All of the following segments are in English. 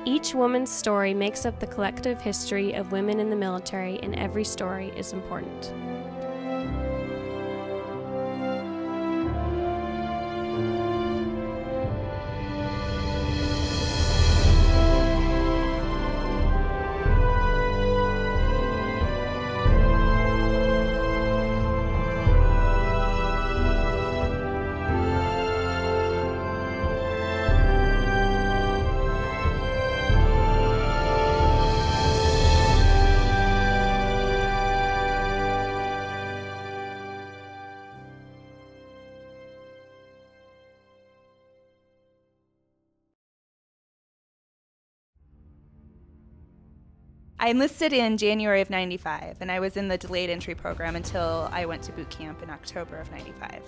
Each woman's story makes up the collective history of women in the military, and every story is important. I enlisted in January of 95, and I was in the delayed entry program until I went to boot camp in October of 95.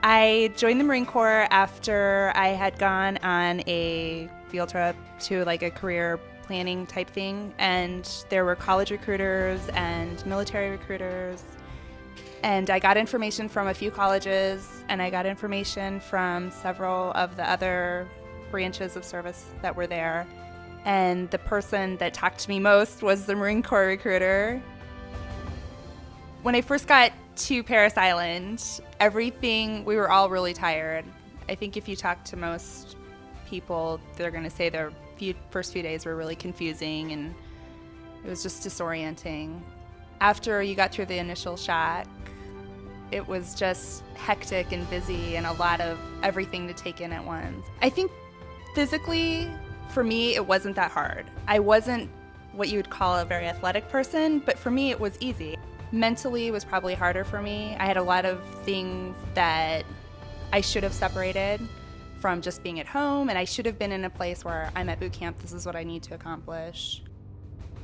I joined the Marine Corps after I had gone on a field trip to like a career planning type thing, and there were college recruiters and military recruiters, and I got information from a few colleges, and I got information from several of the other branches of service that were there, and the person that talked to me most was the Marine Corps recruiter. When I first got to Parris Island, we were all really tired. I think if you talk to most people, they're going to say their first few days were really confusing and it was just disorienting. After you got through the initial shock, it was just hectic and busy and a lot of everything to take in at once. I think physically, for me, it wasn't that hard. I wasn't what you would call a very athletic person, but for me, it was easy. Mentally, it was probably harder for me. I had a lot of things that I should have separated from just being at home, and I should have been in a place where I'm at boot camp, this is what I need to accomplish.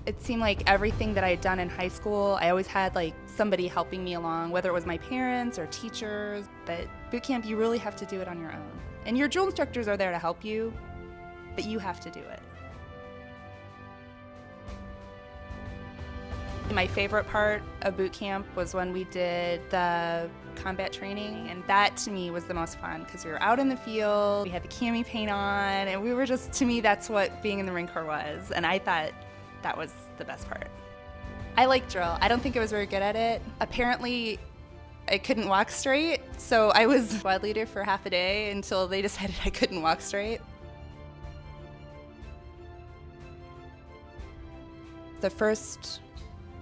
It seemed like everything that I had done in high school, I always had like somebody helping me along, whether it was my parents or teachers, but boot camp, you really have to do it on your own. And your drill instructors are there to help you, but you have to do it. My favorite part of boot camp was when we did the combat training, and that to me was the most fun because we were out in the field, we had the cami paint on, and we were just, to me, that's what being in the Marine Corps was, and I thought that was the best part. I like drill. I don't think I was very good at it. Apparently, I couldn't walk straight, so I was squad leader for half a day until they decided I couldn't walk straight. The first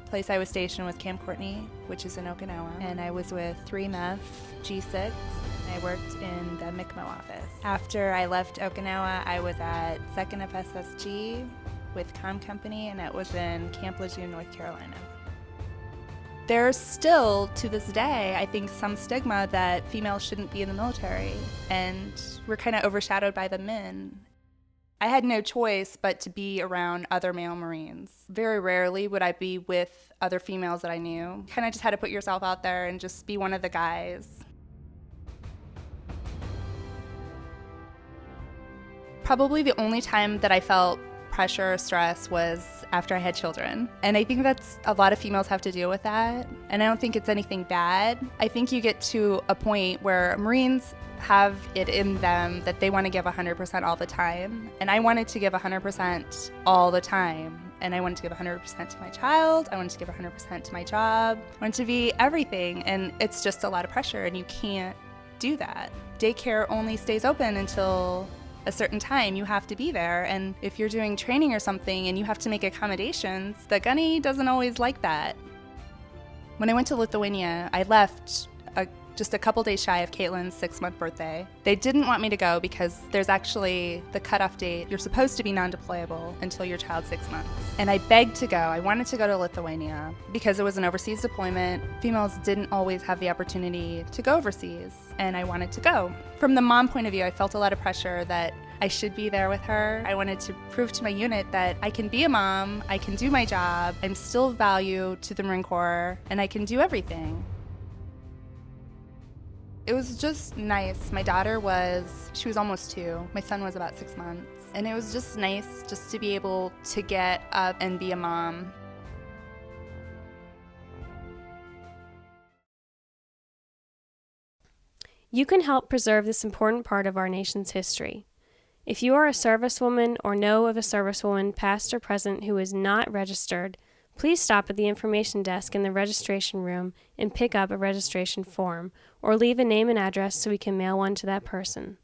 place I was stationed was Camp Courtney, which is in Okinawa, and I was with 3MEF G6. I worked in the MCMO office. After I left Okinawa, I was at 2nd FSSG with Com Company, and that was in Camp Lejeune, North Carolina. There's still, to this day, I think some stigma that females shouldn't be in the military, and we're kind of overshadowed by the men. I had no choice but to be around other male Marines. Very rarely would I be with other females that I knew. Kind of just had to put yourself out there and just be one of the guys. Probably the only time that I felt pressure or stress was after I had children. And I think that's a lot of females have to deal with that. And I don't think it's anything bad. I think you get to a point where Marines have it in them that they want to give 100% all the time. And I wanted to give 100% all the time. And I wanted to give 100% to my child. I wanted to give 100% to my job. I wanted to be everything. And it's just a lot of pressure, and you can't do that. Daycare only stays open until a certain time. You have to be there, and if you're doing training or something and you have to make accommodations, the gunny doesn't always like that. When I went to Lithuania, I left just a couple days shy of Caitlin's 6-month birthday. They didn't want me to go because there's actually the cutoff date. You're supposed to be non-deployable until your child's 6 months. And I begged to go. I wanted to go to Lithuania because it was an overseas deployment. Females didn't always have the opportunity to go overseas, and I wanted to go. From the mom point of view, I felt a lot of pressure that I should be there with her. I wanted to prove to my unit that I can be a mom, I can do my job, I'm still of value to the Marine Corps, and I can do everything. It was just nice. My daughter she was almost 2. My son was about 6 months. And it was just nice just to be able to get up and be a mom. You can help preserve this important part of our nation's history. If you are a servicewoman or know of a servicewoman, past or present, who is not registered, please stop at the information desk in the registration room and pick up a registration form, or leave a name and address so we can mail one to that person.